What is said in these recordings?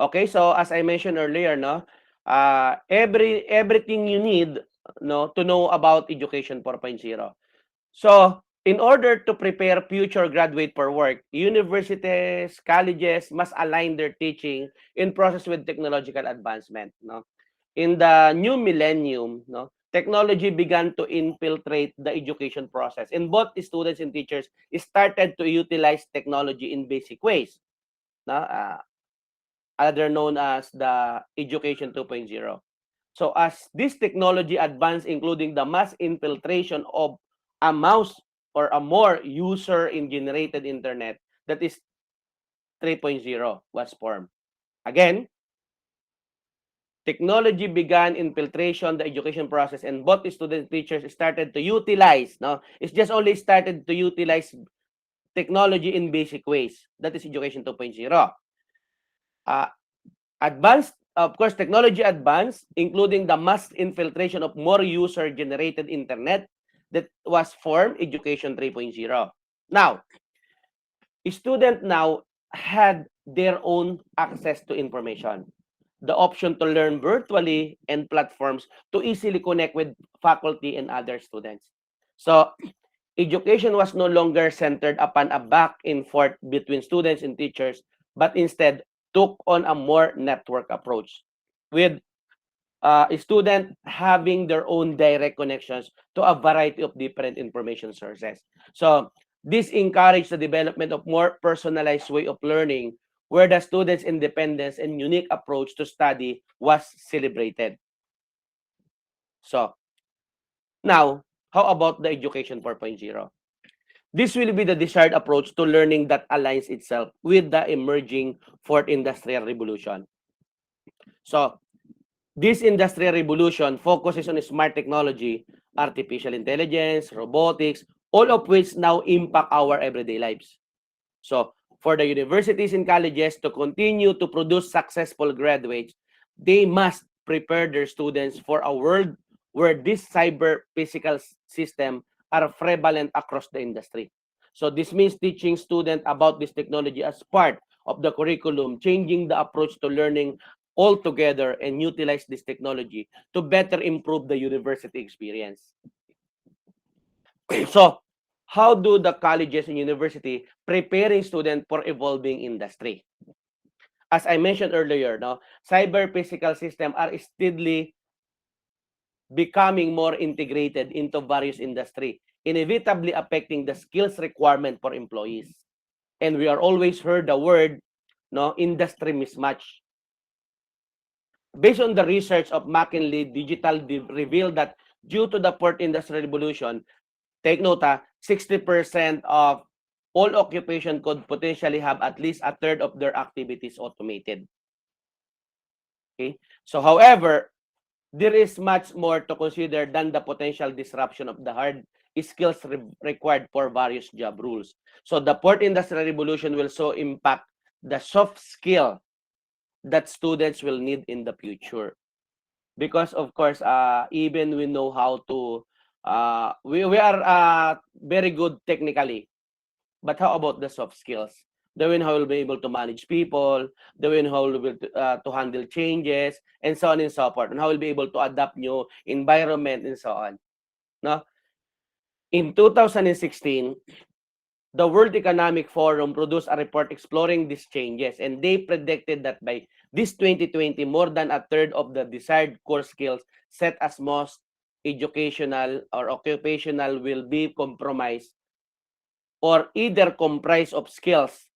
Okay, so as I mentioned earlier, no, everything you need, no, to know about Education 4.0. So, in order to prepare future graduate for work, universities, colleges must align their teaching in process with technological advancement, no. In the new millennium, no, technology began to infiltrate the education process, and both students and teachers started to utilize technology in basic ways, no, other known as the Education 2.0. So as this technology advanced, including the mass infiltration of a mouse or a more user-generated internet, that is 3.0 was formed. Again, technology began infiltration the education process, and both students and teachers started to utilize, no, it's just only started to utilize technology in basic ways. That is Education 2.0. Uh, Advanced, of course, technology advanced, including the mass infiltration of more user-generated internet that was formed Education 3.0. Now, students now had their own access to information, the option to learn virtually, and platforms to easily connect with faculty and other students. So, education was no longer centered upon a back and forth between students and teachers, but instead took on a more network approach, with a student having their own direct connections to a variety of different information sources. So this encouraged the development of more personalized way of learning, where the students' independence and unique approach to study was celebrated. So now, how about the Education 4.0? This will be the desired approach to learning that aligns itself with the emerging fourth industrial revolution. So, this industrial revolution focuses on smart technology, artificial intelligence, robotics, all of which now impact our everyday lives. So, for the universities and colleges to continue to produce successful graduates, they must prepare their students for a world where this cyber physical system are prevalent across the industry. So this means teaching students about this technology as part of the curriculum, changing the approach to learning altogether, and utilize this technology to better improve the university experience. So, how do the colleges and university preparing students for evolving industry? As I mentioned earlier, no, cyber physical system are steadily becoming more integrated into various industry, inevitably affecting the skills requirement for employees. And we are always heard the word, no, industry mismatch. Based on the research of McKinsey Digital revealed that due to the fourth industrial revolution, take note, 60% of all occupation could potentially have at least a third of their activities automated. Okay? So, however, there is much more to consider than the potential disruption of the hard skills required for various job rules. So, the fourth industrial revolution will so impact the soft skill that students will need in the future. Because, of course, even we know how to, we are very good technically. But how about the soft skills? The way how we'll be able to manage people, the way how we'll be able to handle changes, and so on and so forth, and how we'll be able to adapt new environment and so on. No? In 2016, the World Economic Forum produced a report exploring these changes, and they predicted that by this 2020, more than a third of the desired core skills set as most educational or occupational will be compromised or either comprised of skills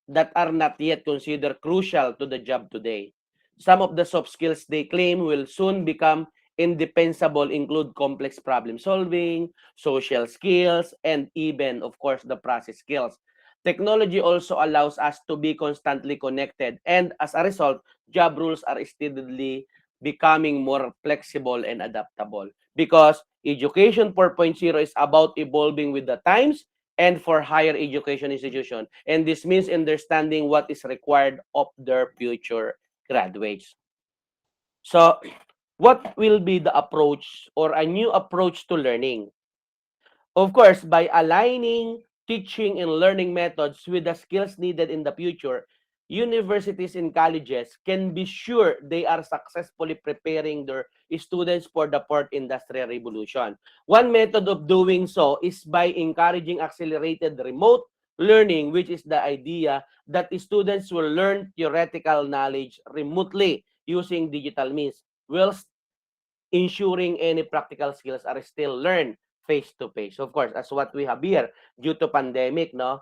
that are not yet considered crucial to the job today. Some of the soft skills they claim will soon become indispensable include complex problem solving, social skills, and even, of course, the process skills. Technology also allows us to be constantly connected, and as a result, job roles are steadily becoming more flexible and adaptable, because Education 4.0 is about evolving with the times and for higher education institution. And this means understanding what is required of their future graduates. So, what will be the approach or a new approach to learning? Of course, by aligning teaching and learning methods with the skills needed in the future, universities and colleges can be sure they are successfully preparing their students for the fourth industrial revolution. One method of doing so is by encouraging accelerated remote learning, which is the idea that students will learn theoretical knowledge remotely using digital means, whilst ensuring any practical skills are still learned face to face. Of course, as what we have here due to pandemic, no,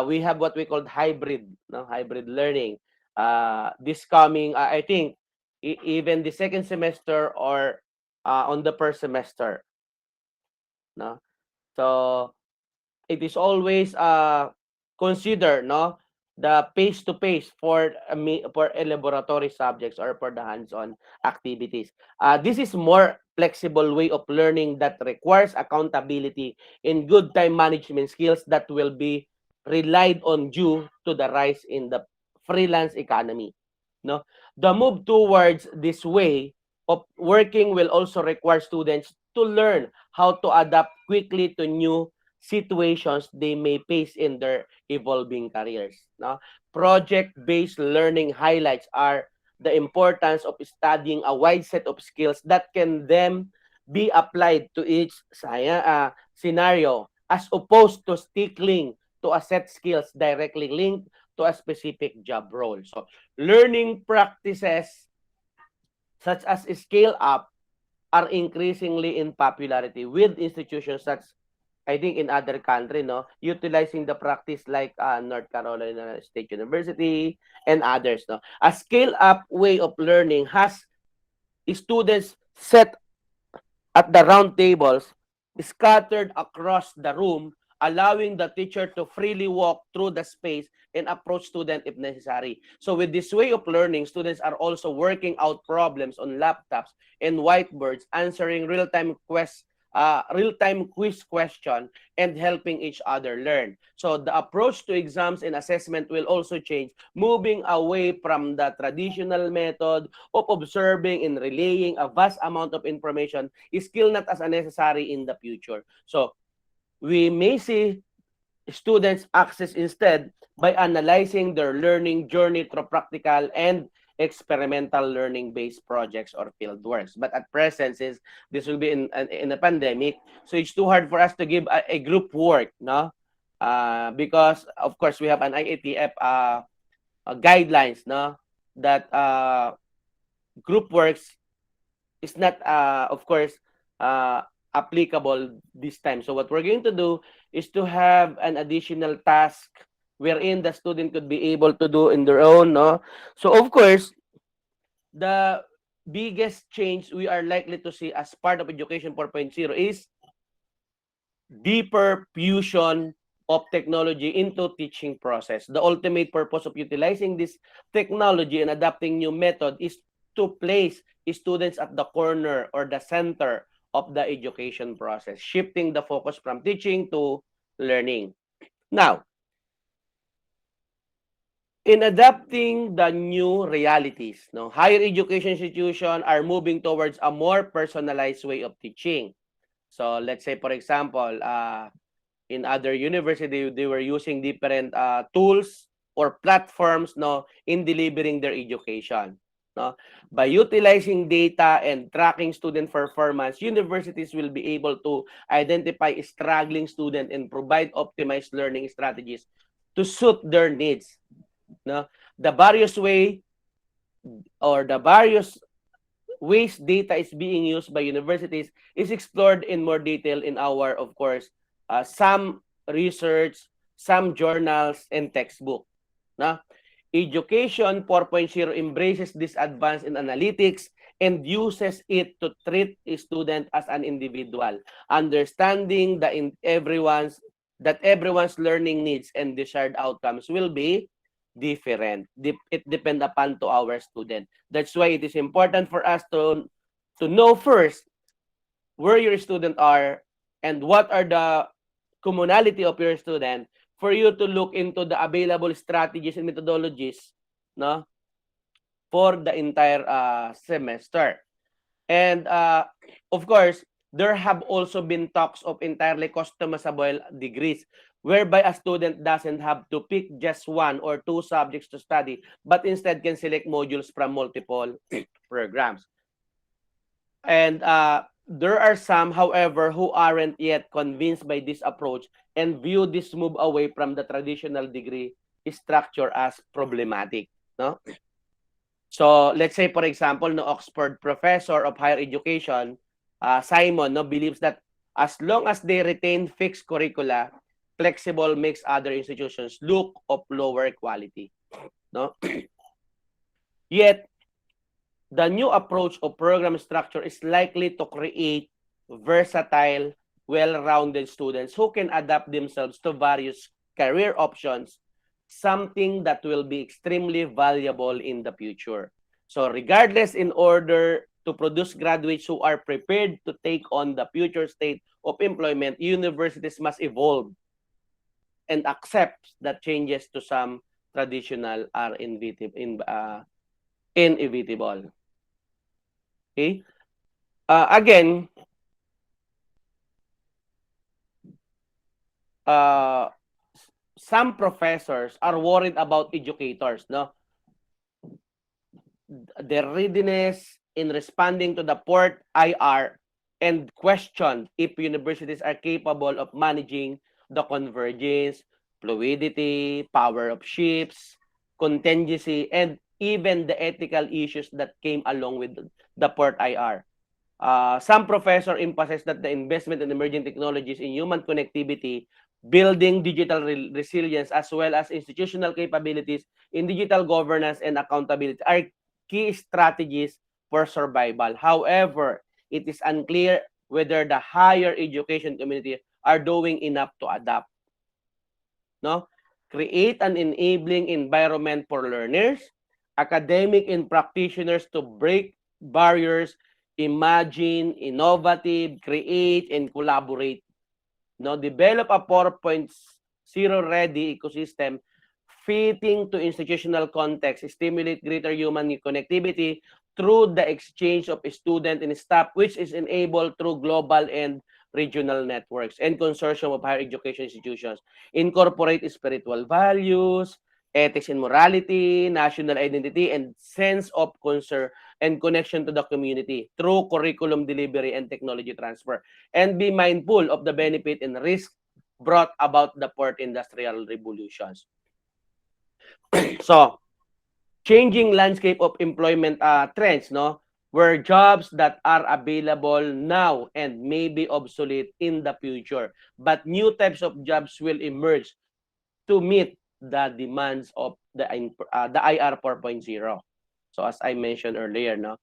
we have what we call hybrid, no, hybrid learning. This coming, I think, even the second semester or on the first semester, no. So it is always consider, no, the face to face for for laboratory subjects or for the hands-on activities. This is more flexible way of learning that requires accountability and good time management skills that will be relied on due to the rise in the freelance economy, no. The move towards this way of working will also require students to learn how to adapt quickly to new situations they may face in their evolving careers. No? Project-based learning highlights are the importance of studying a wide set of skills that can then be applied to each scenario, as opposed to sticking to a set skills directly linked to a specific job role. So learning practices such as scale up are increasingly in popularity with institutions such, I think, in other country, no, utilizing the practice like North Carolina State University and others, no. A scale up way of learning has students set at the round tables scattered across the room, allowing the teacher to freely walk through the space and approach student if necessary. So with this way of learning, students are also working out problems on laptops and whiteboards, answering real-time quiz question and helping each other learn. So the approach to exams and assessment will also change, moving away from the traditional method of observing and relaying a vast amount of information is still not as necessary in the future. So we may see students access instead by analyzing their learning journey through practical and experimental learning-based projects or field works. But at present, since this will be in a pandemic, so it's too hard for us to give a group work, no? Because of course we have an IATF guidelines, no, that group works is not, of course, applicable this time. So what we're going to do is to have an additional task wherein the student could be able to do in their own, no? So of course, the biggest change we are likely to see as part of Education 4.0 is deeper fusion of technology into teaching process. The ultimate purpose of utilizing this technology and adapting new method is to place students at the corner or the center of the education process, shifting the focus from teaching to learning. Now, in adapting the new realities, no, higher education institutions are moving towards a more personalized way of teaching. So let's say, for example, in other university, they were using different tools or platforms, no, in delivering their education. No? By utilizing data and tracking student performance, universities will be able to identify struggling students and provide optimized learning strategies to suit their needs. No? The various ways data is being used by universities is explored in more detail in our, of course, some research, some journals, and textbook. Na? Education 4.0 embraces this advance in analytics and uses it to treat a student as an individual, understanding that everyone's learning needs and desired outcomes will be different. It depends upon to our student. That's why it is important for us to know first where your student are and what are the commonality of your student for you to look into the available strategies and methodologies, no, for the entire semester. And of course, there have also been talks of entirely customizable degrees, whereby a student doesn't have to pick just one or two subjects to study, but instead can select modules from multiple programs. And there are some, however, who aren't yet convinced by this approach and view this move away from the traditional degree structure as problematic. No? So let's say, for example, the Oxford professor of higher education, Simon, no, believes that as long as they retain fixed curricula, flexible makes other institutions look of lower quality. No? Yet, the new approach of program structure is likely to create versatile, well-rounded students who can adapt themselves to various career options, something that will be extremely valuable in the future. So regardless, in order to produce graduates who are prepared to take on the future state of employment, universities must evolve and accept that changes to some traditional are inevitable. Okay? Again, some professors are worried about educators, no? Their readiness in responding to the port IR and question if universities are capable of managing the convergence, fluidity, power of ships, contingency, and even the ethical issues that came along with the port IR. Some professors emphasize that the investment in emerging technologies in human connectivity, building digital resilience, as well as institutional capabilities in digital governance and accountability are key strategies for survival. However, it is unclear whether the higher education community are doing enough to adapt. No? Create an enabling environment for learners, academic and practitioners to break barriers, imagine, innovative, create, and collaborate. No, develop a 4.0 ready ecosystem fitting to institutional context, stimulate greater human connectivity through the exchange of student and staff, which is enabled through global and regional networks and consortium of higher education institutions. Incorporate spiritual values, ethics and morality, national identity, and sense of concern and connection to the community through curriculum delivery and technology transfer. And be mindful of the benefit and risk brought about the fourth industrial revolutions. So, changing landscape of employment trends, no? Where jobs that are available now and may be obsolete in the future. But new types of jobs will emerge to meet the demands of the IR 4.0. So as I mentioned earlier, no?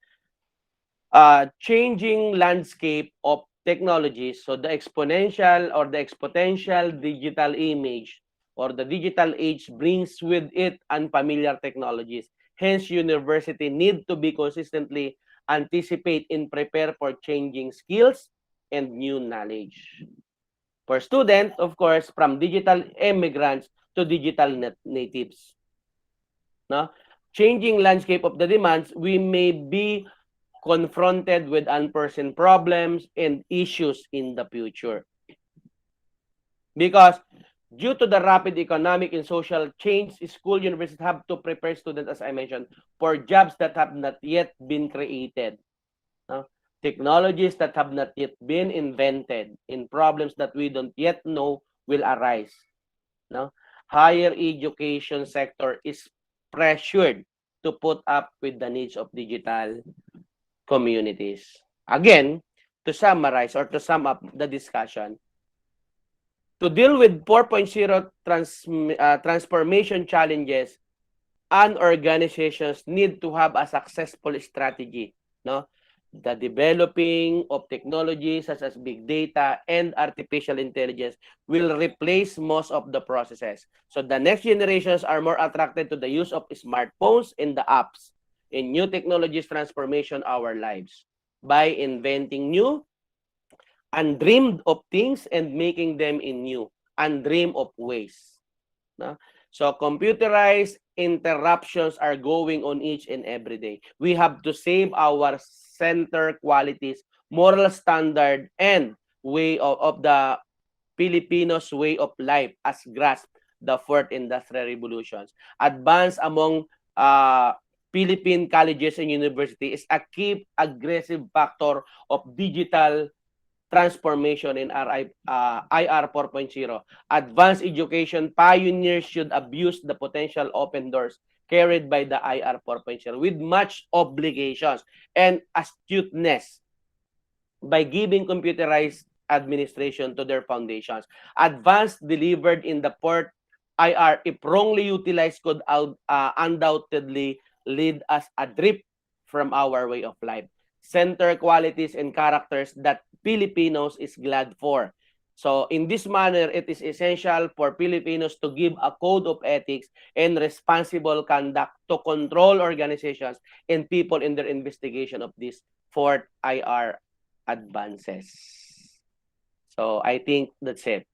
Changing landscape of technologies. So the exponential or the exponential digital image or the digital age brings with it unfamiliar technologies. Hence, university need to be consistently anticipate and prepare for changing skills and new knowledge. For students, of course, from digital immigrants to digital natives. No? Changing landscape of the demands, we may be confronted with unforeseen problems and issues in the future. Because due to the rapid economic and social change, school universities have to prepare students, as I mentioned, for jobs that have not yet been created. Technologies that have not yet been invented, in problems that we don't yet know will arise. Higher education sector is pressured to put up with the needs of digital communities. Again, to summarize or to sum up the discussion, to deal with 4.0 transformation challenges, and organizations need to have a successful strategy. The developing of technologies such as big data and artificial intelligence will replace most of the processes. So the next generations are more attracted to the use of smartphones and the apps. And new technologies transformation our lives by inventing new, undreamed of things and making them in new, undreamed of ways. So computerized interruptions are going on each and every day. We have to save our center qualities, moral standard, and way of the Filipinos' way of life as grasp the fourth industrial revolutions. Advance among Philippine colleges and universities is a key aggressive factor of digital transformation in IR 4.0. Advanced education pioneers should abuse the potential open doors carried by the IR 4.0 with much obligations and astuteness by giving computerized administration to their foundations. Advanced delivered in the port IR, if wrongly utilized, could undoubtedly lead us adrift from our way of life. Center qualities and characters that Filipinos is glad for. So in this manner, it is essential for Filipinos to give a code of ethics and responsible conduct to control organizations and people in their investigation of this fourth IR advances. So I think that's it.